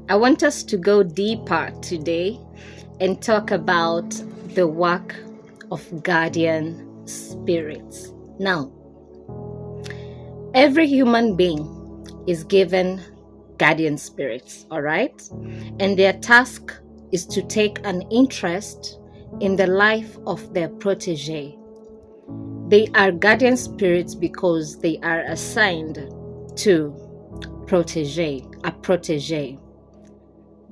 I want us to go deeper today and talk about the work of guardian spirits. Now, every human being is given guardian spirits, all right? And their task is to take an interest in the life of their protege. They are guardian spirits because they are assigned to a protege.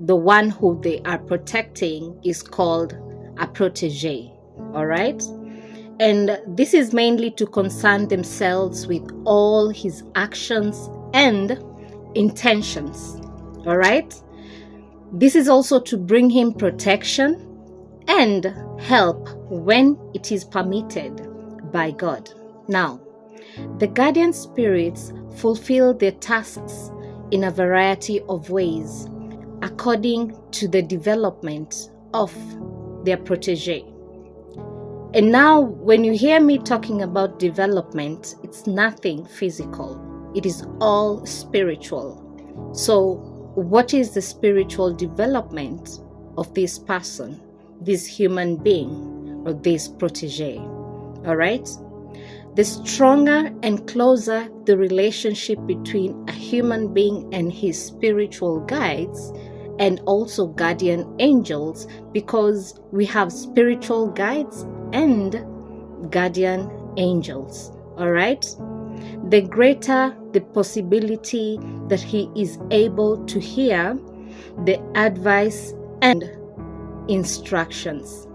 The one who they are protecting is called a protege, all right? And this is mainly to concern themselves with all his actions and intentions, all right? This is also to bring him protection and help when it is permitted by God. Now, the guardian spirits fulfill their tasks in a variety of ways according to the development of their protege. And now, when you hear me talking about development, it's nothing physical. It is all spiritual. So, what is the spiritual development of this person, this human being, or this protege? All right? The stronger and closer the relationship between a human being and his spiritual guides, and also guardian angels, because we have spiritual guides and guardian angels, all right? The greater the possibility that he is able to hear the advice and instructions.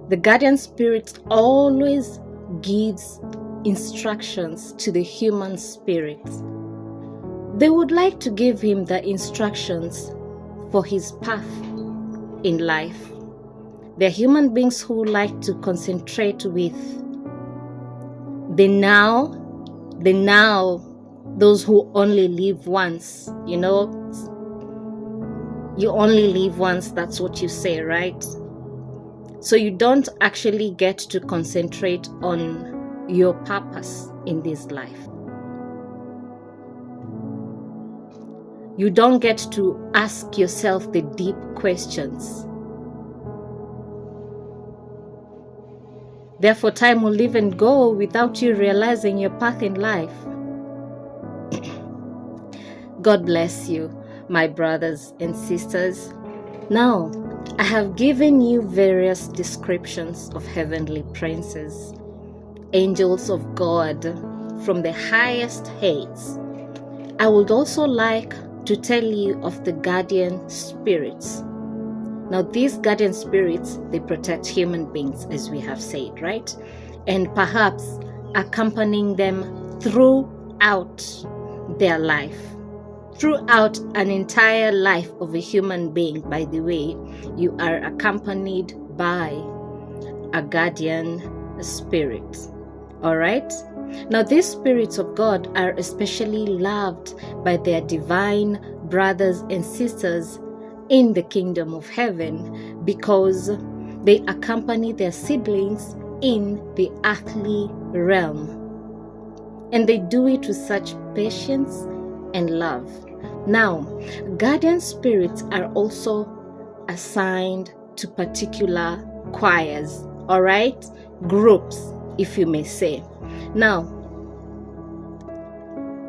The guardian spirit always gives instructions to the human spirit. They would like to give him the instructions for his path in life. They're human beings who like to concentrate with the now, those who only live once, you know. You only live once, that's what you say, right? So you don't actually get to concentrate on your purpose in this life. You don't get to ask yourself the deep questions. Therefore, time will live and go without you realizing your path in life. God bless you, my brothers and sisters. Now, I have given you various descriptions of heavenly princes, angels of God from the highest heights. I would also like to tell you of the guardian spirits. Now, these guardian spirits, they protect human beings, as we have said, right? And perhaps accompanying them throughout their life. Throughout an entire life of a human being, by the way, you are accompanied by a guardian spirit. All right? Now, these spirits of God are especially loved by their divine brothers and sisters in the kingdom of heaven because they accompany their siblings in the earthly realm. And they do it with such patience and love. Now, guardian spirits are also assigned to particular choirs, all right? Groups, if you may say. Now,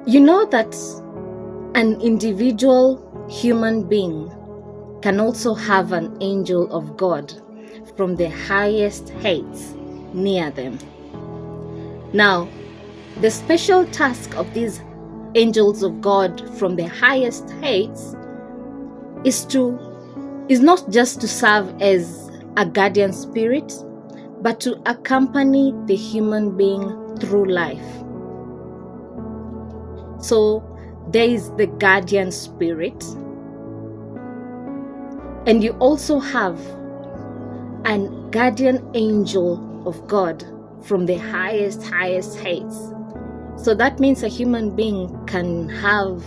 you know that an individual human being can also have an angel of God from the highest heights near them. Now, the special task of these angels of God from the highest heights is not just to serve as a guardian spirit, but to accompany the human being through life. So there is the guardian spirit, and you also have an guardian angel of God from the highest heights. So that means a human being can have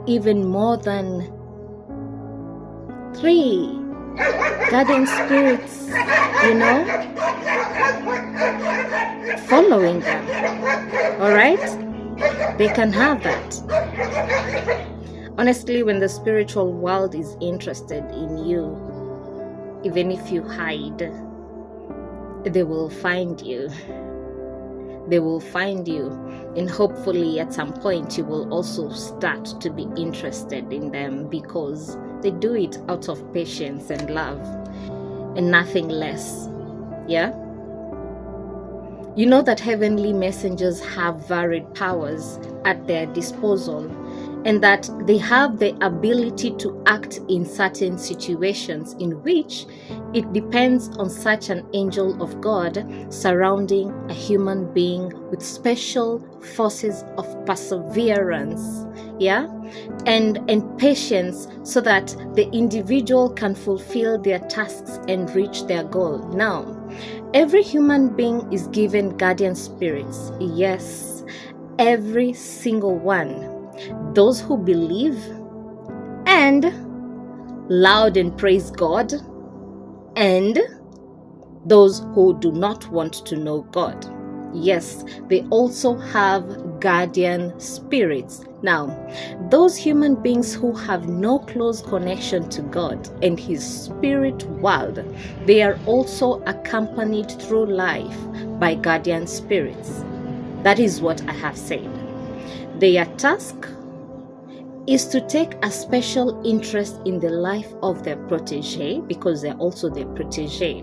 even more than 3 guardian spirits, you know, following them. All right? They can have that. Honestly, when the spiritual world is interested in you, even if you hide, they will find you. They will find you, and hopefully at some point you will also start to be interested in them, because they do it out of patience and love and nothing less. Yeah? You know that heavenly messengers have varied powers at their disposal, and that they have the ability to act in certain situations in which it depends on such an angel of God surrounding a human being with special forces of perseverance, yeah, and patience, so that the individual can fulfill their tasks and reach their goal. Now, every human being is given guardian spirits. Yes, every single one. Those who believe and loud and praise God, and those who do not want to know God. Yes, they also have guardian spirits. Now, those human beings who have no close connection to God and His spirit world, they are also accompanied through life by guardian spirits. That is what I have said. Their task is to take a special interest in the life of their protege, because they're also their protege.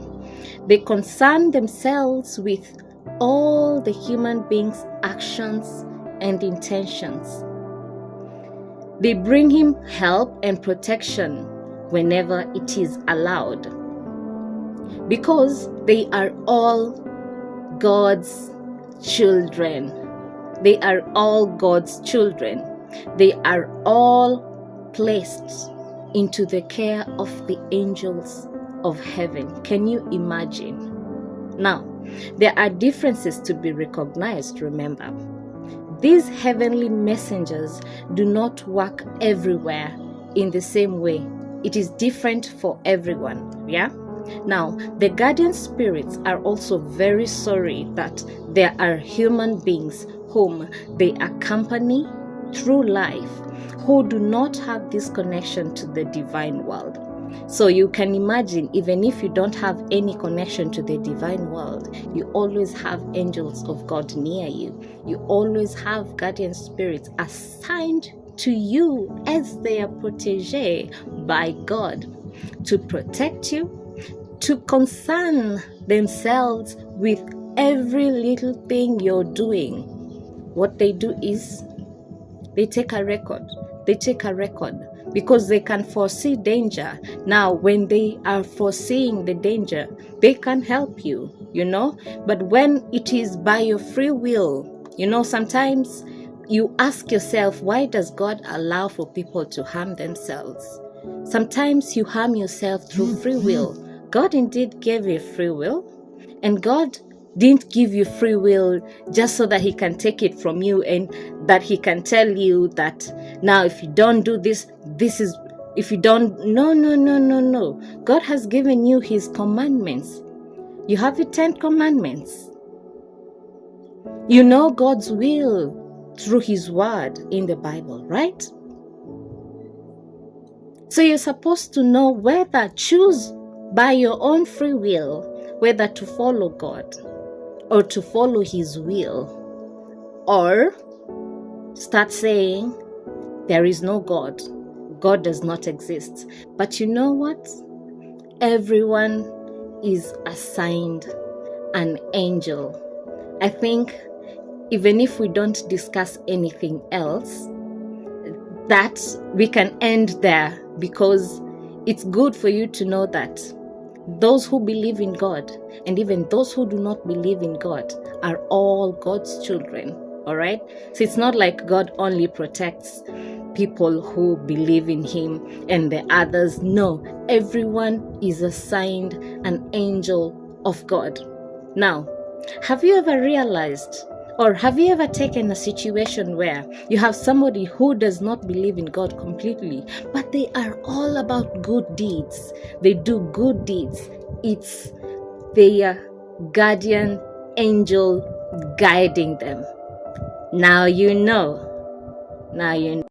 They concern themselves with all the human being's actions and intentions. They bring him help and protection whenever it is allowed, because they are all God's children. They are all God's children. They are all placed into the care of the angels of heaven. Can you imagine? Now, there are differences to be recognized, remember. These heavenly messengers do not work everywhere in the same way. It is different for everyone, yeah? Now, the guardian spirits are also very sorry that there are human beings whom they accompany through life who do not have this connection to the divine world. So you can imagine, even if you don't have any connection to the divine world, you always have angels of God near you. You always have guardian spirits assigned to you as their protege by God to protect you, to concern themselves with every little thing you're doing. What they do is they take a record. They take a record because they can foresee danger. Now, when they are foreseeing the danger, they can help you, But when it is by your free will, sometimes you ask yourself, why does God allow for people to harm themselves? Sometimes you harm yourself through free will. God indeed gave you free will, and God didn't give you free will just so that He can take it from you and that He can tell you that now if you don't do this, if you don't, no. God has given you His commandments. You have the 10 commandments. You know God's will through His word in the Bible, right? So you're supposed to know whether choose by your own free will whether to follow God or to follow His will, or start saying there is no God. God does not exist. But you know what? Everyone is assigned an angel. I think even if we don't discuss anything else, that we can end there, because it's good for you to know that those who believe in God and even those who do not believe in God are all God's children, all right? So it's not like God only protects people who believe in Him and the others. No, everyone is assigned an angel of God. Now, have you ever realized, or have you ever taken a situation where you have somebody who does not believe in God completely, but they are all about good deeds? They do good deeds. It's their guardian angel guiding them. Now you know. Now you know.